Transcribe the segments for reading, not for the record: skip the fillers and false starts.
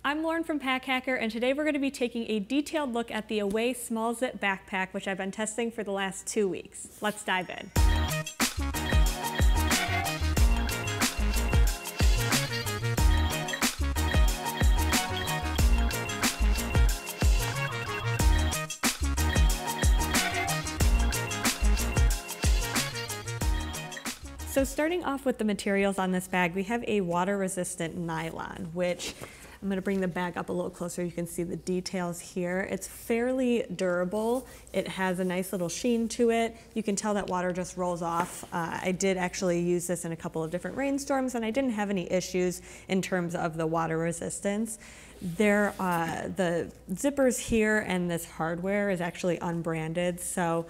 I'm Lauren from Pack Hacker, and today we're going to be taking a detailed look at the Away Small Zip Backpack, which I've been testing for the last 2 weeks. Let's dive in. So starting off with the materials on this bag, we have a water-resistant nylon, which I'm going to bring the bag up a little closer. You can see the details here. It's fairly durable. It has a nice little sheen to it. You can tell that water just rolls off. I did actually use this in a couple of different rainstorms, and I didn't have any issues in terms of the water resistance. The zippers here and this hardware is actually unbranded, so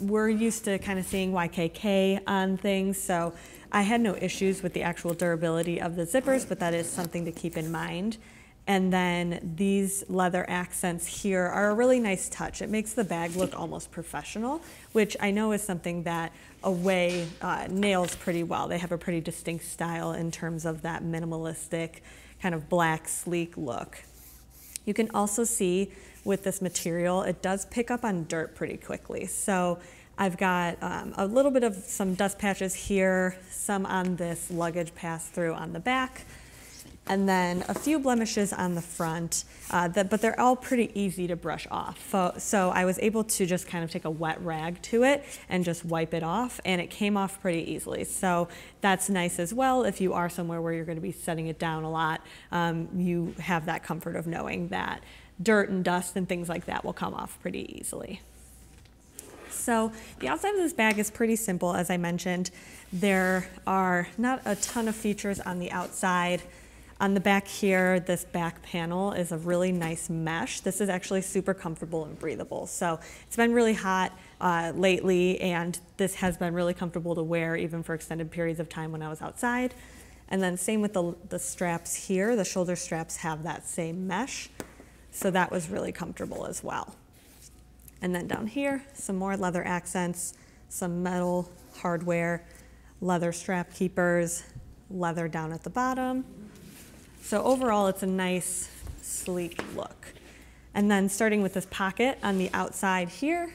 we're used to kind of seeing YKK on things, so I had no issues with the actual durability of the zippers, but that is something to keep in mind. And then these leather accents here are a really nice touch. It makes the bag look almost professional, which I know is something that Away nails pretty well. They have a pretty distinct style in terms of that minimalistic kind of black sleek look. You can also see with this material, it does pick up on dirt pretty quickly. So I've got a little bit of some dust patches here, some on this luggage pass-through on the back, and then a few blemishes on the front, but they're all pretty easy to brush off. So I was able to just kind of take a wet rag to it and just wipe it off, and it came off pretty easily. So that's nice as well. If you are somewhere where you're going to be setting it down a lot, you have that comfort of knowing that dirt and dust and things like that will come off pretty easily. So the outside of this bag is pretty simple, as I mentioned. There are not a ton of features on the outside. On the back here, this back panel is a really nice mesh. This is actually super comfortable and breathable. So it's been really hot lately, and this has been really comfortable to wear even for extended periods of time when I was outside. And then same with the straps here. The shoulder straps have that same mesh. So that was really comfortable as well. And then down here, some more leather accents, some metal hardware, leather strap keepers, leather down at the bottom. So overall, it's a nice, sleek look. And then starting with this pocket on the outside here,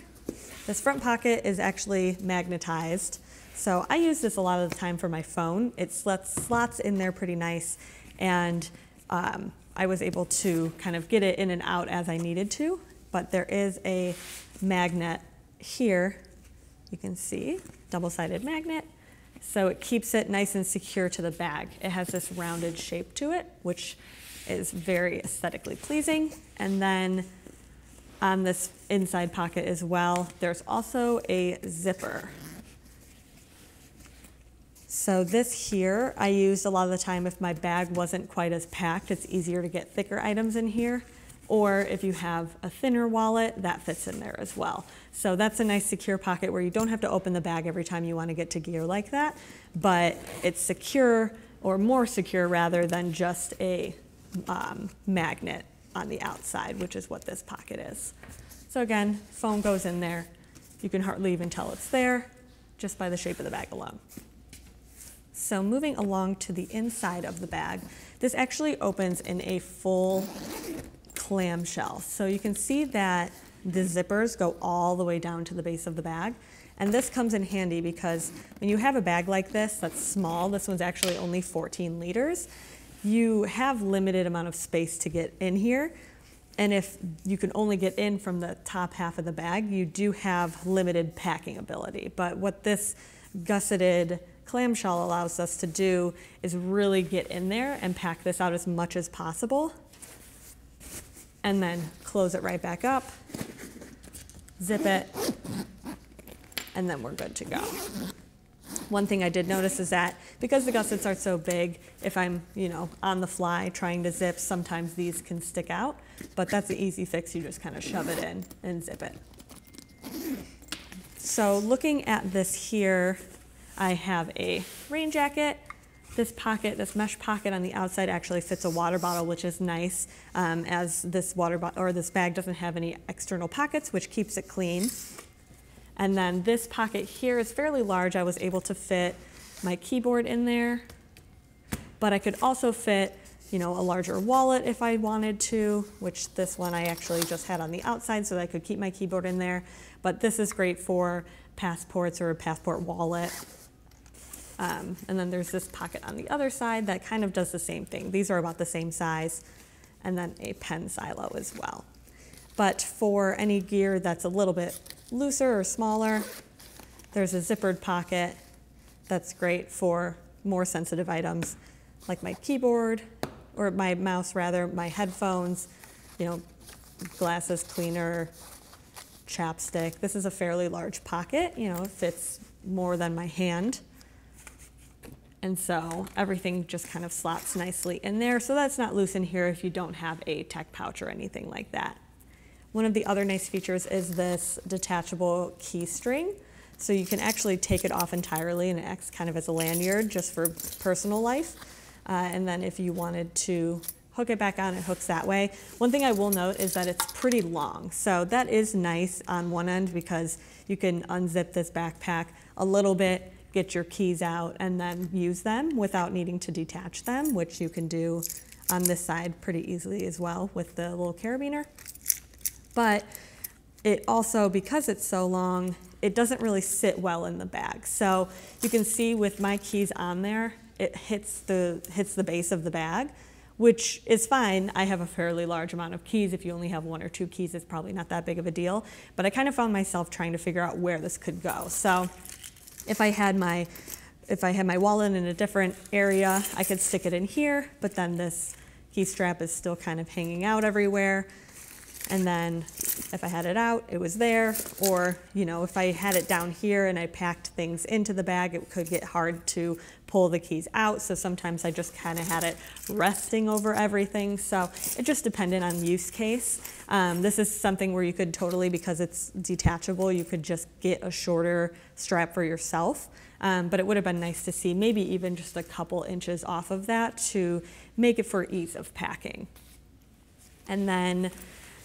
this front pocket is actually magnetized. So I use this a lot of the time for my phone. It slots in there pretty nice, and I was able to kind of get it in and out as I needed to, but there is a magnet here. You can see, double-sided magnet. So it keeps it nice and secure to the bag. It has this rounded shape to it, which is very aesthetically pleasing. And then on this inside pocket as well, there's also a zipper. So this here, I used a lot of the time if my bag wasn't quite as packed. It's easier to get thicker items in here. Or if you have a thinner wallet, that fits in there as well. So that's a nice secure pocket where you don't have to open the bag every time you want to get to gear like that, but it's secure, or more secure rather than just a magnet on the outside, which is what this pocket is. So again, phone goes in there. You can hardly even tell it's there just by the shape of the bag alone. So moving along to the inside of the bag, this actually opens in a full clamshell. So you can see that the zippers go all the way down to the base of the bag. And this comes in handy because when you have a bag like this that's small, this one's actually only 14 liters, you have limited amount of space to get in here. And if you can only get in from the top half of the bag, you do have limited packing ability. But what this gusseted clamshell allows us to do is really get in there and pack this out as much as possible, and then close it right back up, zip it, and then we're good to go. One thing I did notice is that because the gussets are so big, if I'm, on the fly trying to zip, sometimes these can stick out, but that's an easy fix. You just kind of shove it in and zip it. So looking at this here, I have a rain jacket. This pocket, this mesh pocket on the outside actually fits a water bottle, which is nice, as this this bag doesn't have any external pockets, which keeps it clean. And then this pocket here is fairly large. I was able to fit my keyboard in there, but I could also fit you know, a larger wallet if I wanted to, which this one I actually just had on the outside so that I could keep my keyboard in there. But this is great for passports or a passport wallet. And then there's this pocket on the other side that kind of does the same thing. These are about the same size, and then a pen silo as well. But for any gear that's a little bit looser or smaller, there's a zippered pocket that's great for more sensitive items like my keyboard, or my mouse rather, my headphones, you know, glasses cleaner, chapstick. This is a fairly large pocket, you know, it fits more than my hand. And so everything just kind of slots nicely in there. So that's not loose in here if you don't have a tech pouch or anything like that. One of the other nice features is this detachable key string. So you can actually take it off entirely and it acts kind of as a lanyard just for personal life. And then if you wanted to hook it back on, it hooks that way. One thing I will note is that it's pretty long. So that is nice on one end because you can unzip this backpack a little bit, get your keys out, and then use them without needing to detach them, which you can do on this side pretty easily as well with the little carabiner. But it also, because it's so long, it doesn't really sit well in the bag. So you can see with my keys on there, it hits the base of the bag, which is fine. I have a fairly large amount of keys. If you only have 1 or 2 keys, it's probably not that big of a deal. But I kind of found myself trying to figure out where this could go. So if I had my wallet in a different area, I could stick it in here, but then this key strap is still kind of hanging out everywhere. And then if I had it out, it was there. Or, you know, if I had it down here and I packed things into the bag, it could get hard to pull the keys out. So sometimes I just kind of had it resting over everything. So it just depended on use case. This is something where you could totally, because it's detachable, you could just get a shorter strap for yourself. But it would have been nice to see maybe even just a couple inches off of that to make it for ease of packing. And then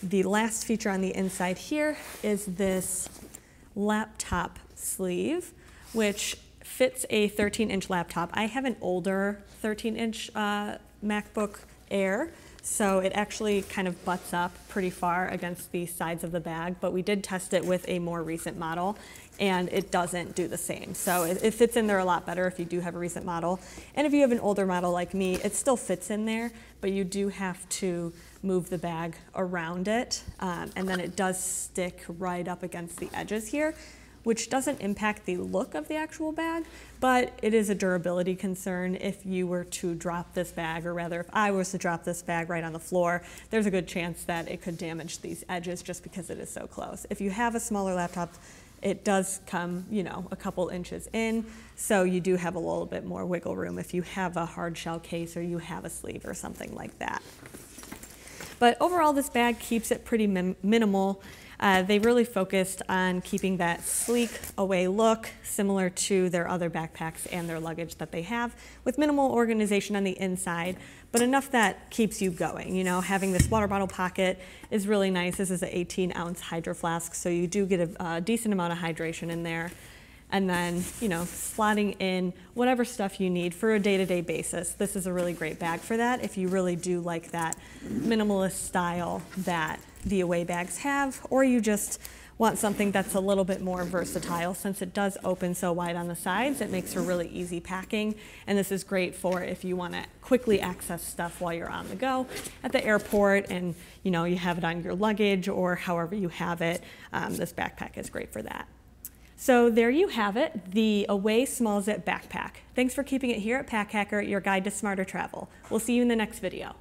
the last feature on the inside here is this laptop sleeve, which fits a 13-inch laptop. I have an older 13-inch MacBook Air, so it actually kind of butts up pretty far against the sides of the bag, but we did test it with a more recent model, and it doesn't do the same. So it fits in there a lot better if you do have a recent model. And if you have an older model like me, it still fits in there, but you do have to move the bag around it, and then it does stick right up against the edges here, which doesn't impact the look of the actual bag, but it is a durability concern. If you were to drop this bag, or rather if I was to drop this bag right on the floor, there's a good chance that it could damage these edges just because it is so close. If you have a smaller laptop, it does come, you know, a couple inches in, so you do have a little bit more wiggle room if you have a hard shell case or you have a sleeve or something like that. But overall, this bag keeps it pretty minimal. They really focused on keeping that sleek away look, similar to their other backpacks and their luggage that they have, with minimal organization on the inside, but enough that keeps you going. You know, having this water bottle pocket is really nice. This is an 18-ounce Hydro Flask, so you do get a decent amount of hydration in there. And then, you know, slotting in whatever stuff you need for a day-to-day basis. This is a really great bag for that if you really do like that minimalist style that the Away bags have, or you just want something that's a little bit more versatile. Since it does open so wide on the sides, it makes for really easy packing. And this is great for if you want to quickly access stuff while you're on the go at the airport, and you know, you have it on your luggage or however you have it. This backpack is great for that. So there you have it, the Away Small Zip Backpack. Thanks for keeping it here at Pack Hacker, your guide to smarter travel. We'll see you in the next video.